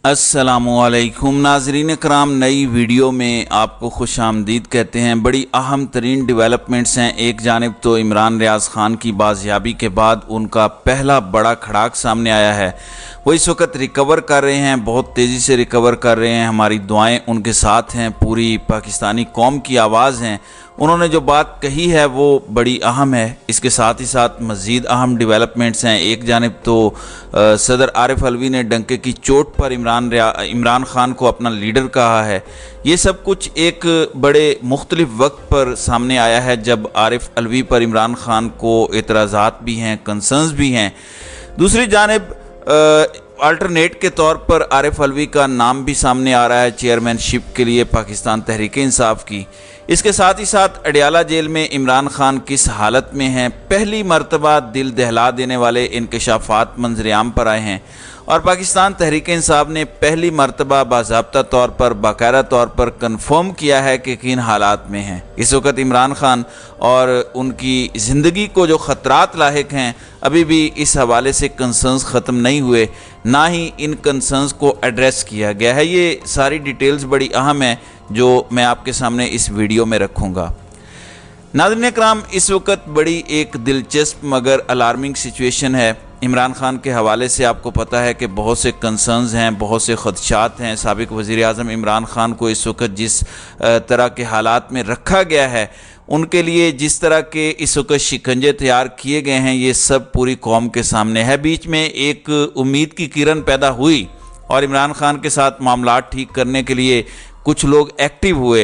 अस्सलामुअलैकुम नाज़रीन कराम, नई वीडियो में आपको खुश आमदीद कहते हैं। बड़ी अहम तरीन डेवलपमेंट्स हैं। एक जानिब तो इमरान रियाज ख़ान की बाजियाबी के बाद उनका पहला बड़ा खड़ाक सामने आया है। वो इस वक्त रिकवर कर रहे हैं, बहुत तेज़ी से रिकवर कर रहे हैं। हमारी दुआएं उनके साथ हैं, पूरी पाकिस्तानी कौम की आवाज़ हैं। उन्होंने जो बात कही है वो बड़ी अहम है। इसके साथ ही साथ मज़ीद अहम डेवलपमेंट्स हैं। एक जानिब तो सदर आरिफ अलवी ने डंके की चोट पर इमरान ख़ान को अपना लीडर कहा है। ये सब कुछ एक बड़े मुख्तलिफ वक्त पर सामने आया है जब आरिफ अलवी पर इमरान ख़ान को एतराज़ात भी हैं, कंसर्न्स भी हैं। दूसरी जानिब अल्टरनेट के तौर पर आरिफ अलवी का नाम भी सामने आ रहा है चेयरमैनशिप के लिए पाकिस्तान तहरीक इंसाफ की। इसके साथ ही साथ अडियाला जेल में इमरान ख़ान किस हालत में हैं, पहली मरतबा दिल दहला देने वाले इंकशाफात मंजर-ए-आम पर आए हैं और पाकिस्तान तहरीक इंसाफ ने पहली मरतबा बाज़ाब्ता तौर पर, बाकायदा तौर पर कन्फर्म किया है कि किन हालात में हैं। इस वक्त इमरान ख़ान और उनकी ज़िंदगी को जो ख़तरात लाहिक हैं, अभी भी इस हवाले से कंसर्न्स ख़त्म नहीं हुए, ना ही इन कंसर्न्स को एड्रेस किया गया है। ये सारी डिटेल्स बड़ी अहम हैं जो मैं आपके सामने इस वीडियो में रखूँगा। नाज़रीन कराम, इस वक्त बड़ी एक दिलचस्प मगर अलार्मिंग सिचुएशन है। इमरान ख़ान के हवाले से आपको पता है कि बहुत से कंसर्न्स हैं, बहुत से ख़दशात हैं। साबिक़ वज़ीर-ए-आज़म इमरान ख़ान को इस वक्त जिस तरह के हालात में रखा गया है, उनके लिए जिस तरह के इस वक्त शिकंजे तैयार किए गए हैं, ये सब पूरी कौम के सामने है। बीच में एक उम्मीद की किरण पैदा हुई और इमरान ख़ान के साथ मामलात ठीक करने के लिए कुछ लोग एक्टिव हुए,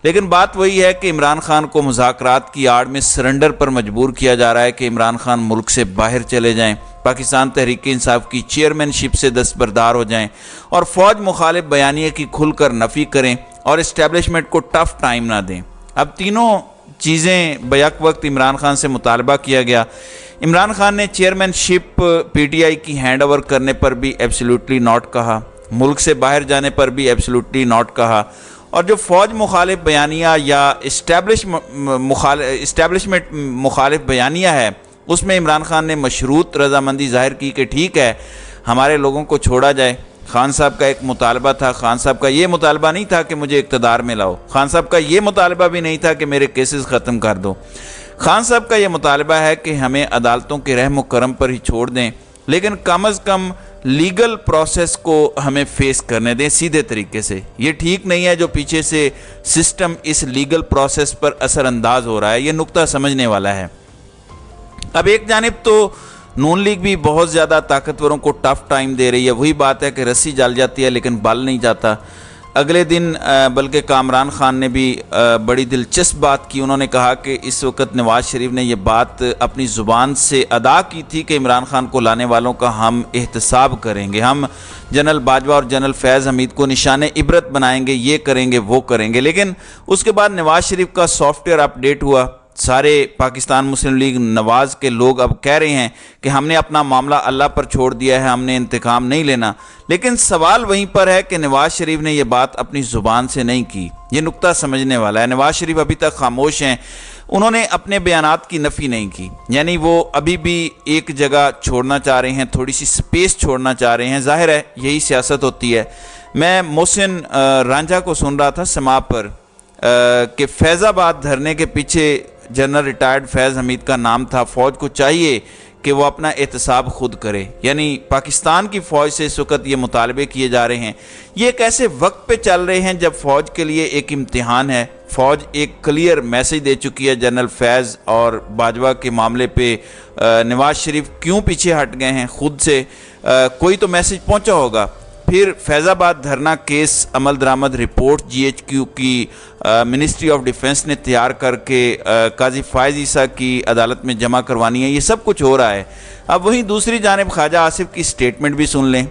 लेकिन बात वही है कि इमरान ख़ान को मुज़ाकरात की आड़ में सरेंडर पर मजबूर किया जा रहा है कि इमरान ख़ान मुल्क से बाहर चले जाएं, पाकिस्तान तहरीक इंसाफ की चेयरमैनशिप से दस्तबरदार हो जाएं और फ़ौज मुखालिफ बयानिए की खुलकर नफ़ी करें और इस्टेब्लिशमेंट को टफ टाइम ना दें। अब तीनों चीज़ें बैक वक्त इमरान ख़ान से मुतालबा किया गया। इमरान ख़ान ने चेयरमैनशिप PTI की हैंड ओवर करने पर भी एब्सोल्युटली नॉट कहा, मुल्क से बाहर जाने पर भी एब्सोल्युटली नॉट कहा, और जो फ़ौज मुखालिफ बयानिया या इस्टेब्लिशमेंट मुखालिफ बयानिया है, उसमें इमरान ख़ान ने मशरूत रज़ामंदी ज़ाहिर की कि ठीक है, हमारे लोगों को छोड़ा जाए। खान साहब का एक मुतालबा था। खान साहब का ये मुतालबा नहीं था कि मुझे इक़्तिदार में लाओ। खान साहब का ये मुतालबा भी नहीं था कि मेरे केसेस ख़त्म कर दो। खान साहब का ये मुतालबा है कि हमें अदालतों के रहम करम पर ही छोड़ दें, लेकिन कम अज़ कम लीगल प्रोसेस को हमें फेस करने दें सीधे तरीके से। ये ठीक नहीं है जो पीछे से सिस्टम इस लीगल प्रोसेस पर असरअंदाज हो रहा है। ये नुक्ता समझने वाला है। अब एक जानिब तो नून लीग भी बहुत ज़्यादा ताकतवरों को टफ टाइम दे रही है। वही बात है कि रस्सी जल जाती है लेकिन बल नहीं जाता। अगले दिन बल्कि कामरान ख़ान ने भी बड़ी दिलचस्प बात की। उन्होंने कहा कि इस वक्त नवाज़ शरीफ ने यह बात अपनी ज़ुबान से अदा की थी कि इमरान ख़ान को लाने वालों का हम एहतसाब करेंगे, हम जनरल बाजवा और जनरल फैज़ हमीद को निशाने इबरत बनाएंगे, ये करेंगे वो करेंगे। लेकिन उसके बाद नवाज़ शरीफ का सॉफ्टवेयर अपडेट हुआ। सारे पाकिस्तान मुस्लिम लीग नवाज़ के लोग अब कह रहे हैं कि हमने अपना मामला अल्लाह पर छोड़ दिया है, हमने इंतकाम नहीं लेना। लेकिन सवाल वहीं पर है कि नवाज़ शरीफ ने यह बात अपनी ज़ुबान से नहीं की। ये नुक्ता समझने वाला है। नवाज़ शरीफ अभी तक खामोश हैं। उन्होंने अपने बयानात की नफ़ी नहीं की, यानी वो अभी भी एक जगह छोड़ना चाह रहे हैं, थोड़ी सी स्पेस छोड़ना चाह रहे हैं। ज़ाहिर है यही सियासत होती है। मैं मोहसिन रांझा को सुन रहा था समा पर कि फैज़ाबाद धरने के पीछे जनरल रिटायर्ड फैज़ हमीद का नाम था। फ़ौज को चाहिए कि वो अपना एहतसाब खुद करे, यानी पाकिस्तान की फ़ौज से इस वक्त ये मुतालबे किए जा रहे हैं। ये एक ऐसे वक्त पे चल रहे हैं जब फ़ौज के लिए एक इम्तिहान है। फ़ौज एक क्लियर मैसेज दे चुकी है जनरल फैज़ और बाजवा के मामले पे। नवाज़ शरीफ क्यों पीछे हट गए हैं खुद से? कोई तो मैसेज पहुंचा होगा। फिर फैज़ाबाद धरना केस अमल दरामद रिपोर्ट GHQ की मिनिस्ट्री ऑफ डिफेंस ने तैयार करके काजी फ़ाइज़ ईसा की अदालत में जमा करवानी है। ये सब कुछ हो रहा है। अब वहीं दूसरी जानिब ख्वाजा आसिफ की स्टेटमेंट भी सुन लें।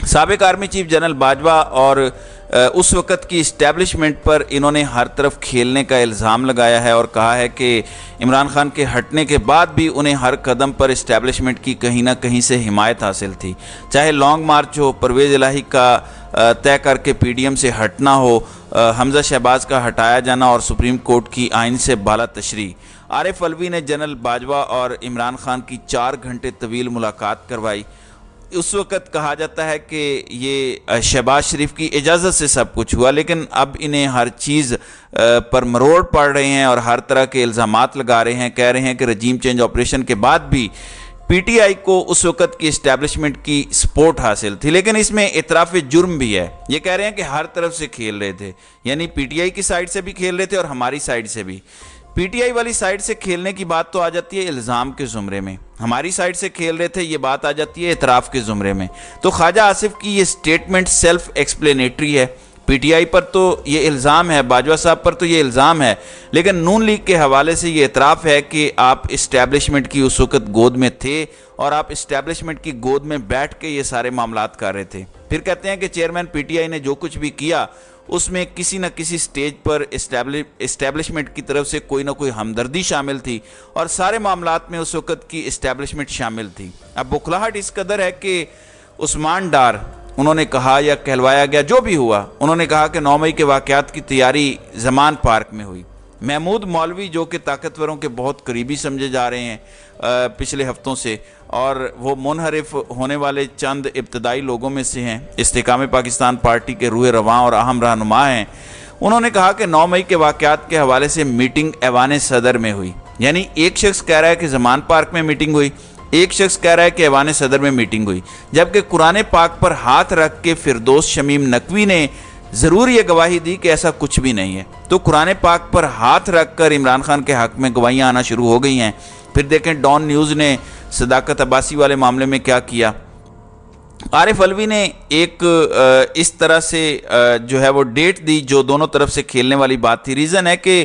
साबिक़ आर्मी चीफ जनरल बाजवा और उस वक़्त की इस्टेब्लिशमेंट पर इन्होंने हर तरफ खेलने का इल्ज़ाम लगाया है और कहा है कि इमरान ख़ान के हटने के बाद भी उन्हें हर कदम पर इस्टेब्लिशमेंट की कहीं ना कहीं से हिमायत हासिल थी। चाहे लॉन्ग मार्च हो, परवेज़ इलाही का तय करके PDM से हटना हो, हमज़ा शहबाज का हटाया जाना और सुप्रीम कोर्ट की आइन से बाला तशरी। आरिफ अलवी ने जनरल बाजवा और इमरान ख़ान की 4 घंटे तवील मुलाकात करवाई। اس وقت کہا جاتا ہے کہ یہ شہباز شریف کی اجازت سے سب کچھ ہوا، لیکن اب انہیں ہر چیز پر مروڑ پڑ رہے ہیں اور ہر طرح کے الزامات لگا رہے ہیں، کہہ رہے ہیں کہ رجیم چینج آپریشن کے بعد بھی پی ٹی آئی کو اس وقت کی اسٹیبلشمنٹ کی سپورٹ حاصل تھی، لیکن اس میں اعتراف جرم بھی ہے۔ یہ کہہ رہے ہیں کہ ہر طرف سے کھیل رہے تھے، یعنی پی ٹی آئی کی سائڈ سے بھی کھیل رہے تھے اور ہماری سائڈ سے بھی۔ پی ٹی آئی والی سائڈ سے کھیلنے کی بات تو آ جاتی ہے الزام کے زمرے میں، ہماری سائڈ سے کھیل رہے تھے یہ بات آ جاتی ہے اعتراف کے زمرے میں۔ تو خواجہ آصف کی یہ سٹیٹمنٹ سیلف ایکسپلینیٹری ہے۔ پی ٹی آئی پر تو یہ الزام ہے، باجوہ صاحب پر تو یہ الزام ہے، لیکن نون لیگ کے حوالے سے یہ اعتراف ہے کہ آپ اسٹیبلشمنٹ کی اس وقت گود میں تھے اور آپ اسٹیبلشمنٹ کی گود میں بیٹھ کے یہ سارے معاملات کر رہے تھے۔ پھر کہتے ہیں کہ چیئرمین پی ٹی آئی نے جو کچھ بھی کیا اس میں کسی نہ کسی سٹیج پر اسٹیبلشمنٹ کی طرف سے کوئی نہ کوئی ہمدردی شامل تھی اور سارے معاملات میں اس وقت کی اسٹیبلشمنٹ شامل تھی۔ اب بکھلاہٹ اس قدر ہے کہ عثمان ڈار انہوں نے کہا یا کہلوایا گیا جو بھی ہوا، انہوں نے کہا کہ 9 مئی کے واقعات کی تیاری زمان پارک میں ہوئی۔ محمود مولوی جو کہ طاقتوروں کے بہت قریبی سمجھے جا رہے ہیں پچھلے ہفتوں سے، اور وہ منحرف ہونے والے چند ابتدائی لوگوں میں سے ہیں، استحکام پاکستان پارٹی کے روح رواں اور اہم رہنما ہیں، انہوں نے کہا کہ 9 مئی کے واقعات کے حوالے سے میٹنگ ایوان صدر میں ہوئی۔ یعنی ایک شخص کہہ رہا ہے کہ زمان پارک میں میٹنگ ہوئی، ایک شخص کہہ رہا ہے کہ ایوان صدر میں میٹنگ ہوئی، جبکہ قرآن پاک پر ہاتھ رکھ کے فردوس شمیم نقوی نے ضرور یہ گواہی دی کہ ایسا کچھ بھی نہیں ہے۔ تو قرآن پاک پر ہاتھ رکھ کر عمران خان کے حق میں گواہیاں آنا شروع ہو گئی ہیں۔ پھر دیکھیں ڈان نیوز نے صداقت عباسی والے معاملے میں کیا کیا۔ عارف علوی نے ایک اس طرح سے جو ہے وہ ڈیٹ دی جو دونوں طرف سے کھیلنے والی بات تھی۔ ریزن ہے کہ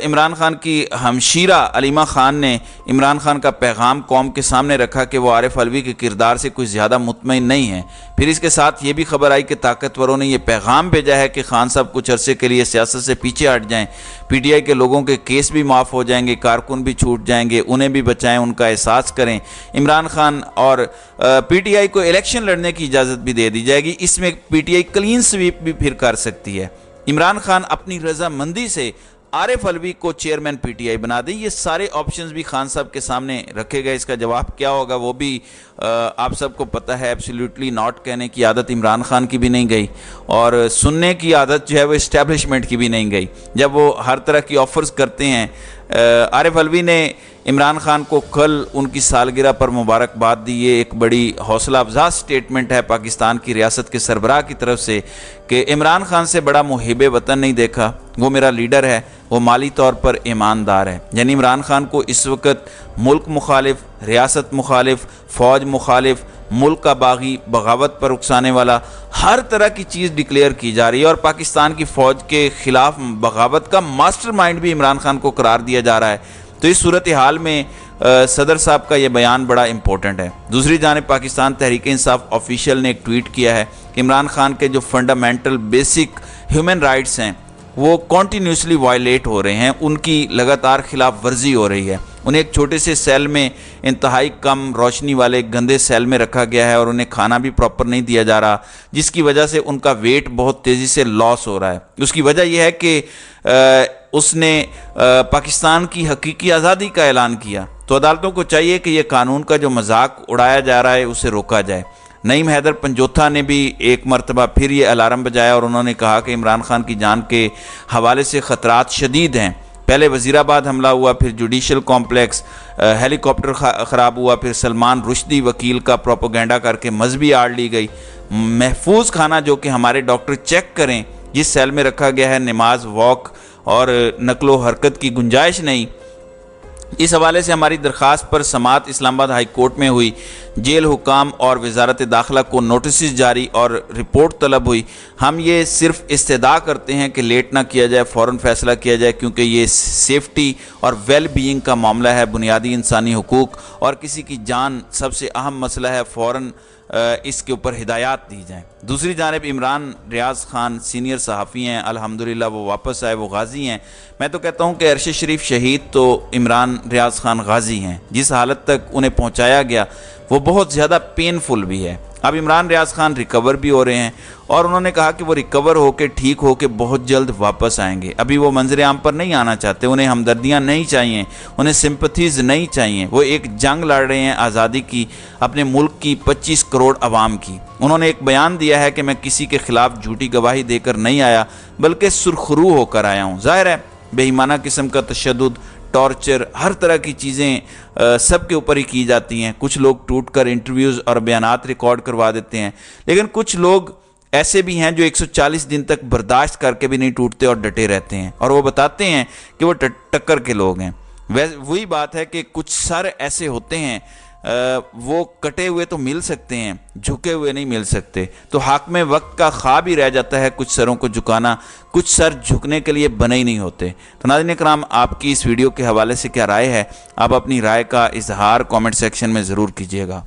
عمران خان کی ہمشیرہ علیمہ خان نے عمران خان کا پیغام قوم کے سامنے رکھا کہ وہ عارف علوی کے کردار سے کوئی زیادہ مطمئن نہیں ہے۔ پھر اس کے ساتھ یہ بھی خبر آئی کہ طاقتوروں نے یہ پیغام بھیجا ہے کہ خان صاحب کچھ عرصے کے لیے سیاست سے پیچھے ہٹ جائیں، پی ٹی آئی کے لوگوں کے کیس بھی معاف ہو جائیں گے، کارکن بھی چھوٹ جائیں گے، انہیں بھی بچائیں، ان کا احساس کریں۔ عمران خان اور پی ٹی آئی کو الیکشن لڑنے کی اجازت بھی دے دی جائے گی، اس میں P T I clean sweep بھی پھر کر سکتی ہے۔ عمران خان اپنی رضامندی سے عارف علوی کو چیئرمین پی ٹی آئی بنا دیں۔ یہ سارے آپشنز بھی خان صاحب کے سامنے رکھے گئے، اس کا جواب کیا ہوگا وہ بھی آپ سب کو پتہ ہے۔ ایبسلیوٹلی ناٹ کہنے کی عادت عمران خان کی بھی نہیں گئی اور سننے کی عادت جو ہے وہ اسٹیبلشمنٹ کی بھی نہیں گئی۔ جب وہ ہر طرح کی آفرز کرتے ہیں، عارف علوی نے عمران خان کو کل ان کی سالگرہ پر مبارکباد دی۔ یہ ایک بڑی حوصلہ افزا سٹیٹمنٹ ہے پاکستان کی ریاست کے سربراہ کی طرف سے کہ عمران خان سے بڑا محب وطن نہیں دیکھا، وہ میرا لیڈر ہے، وہ مالی طور پر ایماندار ہے۔ یعنی عمران خان کو اس وقت ملک مخالف، ریاست مخالف، فوج مخالف، ملک کا باغی، بغاوت پر اکسانے والا، ہر طرح کی چیز ڈکلیئر کی جا رہی ہے اور پاکستان کی فوج کے خلاف بغاوت کا ماسٹر مائنڈ بھی عمران خان کو قرار دیا جا رہا ہے۔ تو اس صورتحال میں صدر صاحب کا یہ بیان بڑا امپورٹنٹ ہے۔ دوسری جانب پاکستان تحریک انصاف آفیشیل نے ایک ٹویٹ کیا ہے کہ عمران خان کے جو فنڈامنٹل بیسک ہیومن رائٹس ہیں وہ کنٹینیوسلی وائلیٹ ہو رہے ہیں، ان کی لگاتار خلاف ورزی ہو رہی ہے۔ انہیں ایک چھوٹے سے سیل میں، انتہائی کم روشنی والے گندے سیل میں رکھا گیا ہے اور انہیں کھانا بھی پراپر نہیں دیا جا رہا، جس کی وجہ سے ان کا ویٹ بہت تیزی سے لاس ہو رہا ہے۔ اس کی وجہ یہ ہے کہ اس نے پاکستان کی حقیقی آزادی کا اعلان کیا۔ تو عدالتوں کو چاہیے کہ یہ قانون کا جو مذاق اڑایا جا رہا ہے اسے روکا جائے۔ نعیم حیدر پنجوتھا نے بھی ایک مرتبہ پھر یہ الارم بجایا اور انہوں نے کہا کہ عمران خان کی جان کے حوالے سے خطرات شدید ہیں۔ پہلے وزیر آباد حملہ ہوا، پھر جوڈیشل کمپلیکس، ہیلی کاپٹر خراب ہوا، پھر سلمان رشدی وکیل کا پروپیگنڈا کر کے مذہبی آڑ لی گئی۔ محفوظ کھانا جو کہ ہمارے ڈاکٹر چیک کریں جس سیل میں رکھا گیا ہے، نماز، واک اور نقل و حرکت کی گنجائش نہیں۔ اس حوالے سے ہماری درخواست پر سماعت اسلام آباد ہائی کورٹ میں ہوئی، جیل حکام اور وزارت داخلہ کو نوٹسز جاری اور رپورٹ طلب ہوئی۔ ہم یہ صرف استدعا کرتے ہیں کہ لیٹ نہ کیا جائے، فوراً فیصلہ کیا جائے، کیونکہ یہ سیفٹی اور ویل بینگ کا معاملہ ہے، بنیادی انسانی حقوق اور کسی کی جان سب سے اہم مسئلہ ہے، فوراً اس کے اوپر ہدایات دی جائیں۔ دوسری جانب عمران ریاض خان سینئر صحافی ہیں، الحمدللہ وہ واپس آئے، وہ غازی ہیں۔ میں تو کہتا ہوں کہ عرش شریف شہید تو عمران ریاض خان غازی ہیں۔ جس حالت تک انہیں پہنچایا گیا وہ بہت زیادہ پینفل بھی ہے۔ अब इमरान रियाज खान रिकवर भी हो रहे हैं और उन्होंने कहा कि वो रिकवर होकर ठीक होकर बहुत जल्द वापस आएंगे। अभी वो मंजर आम पर नहीं आना चाहते, उन्हें हमदर्दियाँ नहीं चाहिए, उन्हें सिंपथीज़ नहीं चाहिए। वो एक जंग लड़ रहे हैं आज़ादी की, अपने मुल्क की 25 करोड़ आवाम की। उन्होंने एक बयान दिया है कि मैं किसी के खिलाफ झूठी गवाही देकर नहीं आया बल्कि सुरखरू होकर आया हूँ। ज़ाहिर है बेईमाना किस्म का तशद्दुद, टॉर्चर, हर तरह की चीज़ें सब के ऊपर ही की जाती हैं। कुछ लोग टूट कर इंटरव्यूज़ और बयानात रिकॉर्ड करवा देते हैं, लेकिन कुछ लोग ऐसे भी हैं जो 140 दिन तक बर्दाश्त करके भी नहीं टूटते और डटे रहते हैं, और वो बताते हैं कि वो टक्कर के लोग हैं। वही बात है कि कुछ सर ऐसे होते हैं, वो कटे हुए तो मिल सकते हैं, झुके हुए नहीं मिल सकते। तो हाकिम वक्त का ख्वाब ही रह जाता है कुछ सरों को झुकाना, कुछ सर झुकने के लिए बने ही नहीं होते। तो नाज़रीन इकराम, आपकी इस वीडियो के हवाले से क्या राय है? आप अपनी राय का इजहार कमेंट सेक्शन में ज़रूर कीजिएगा।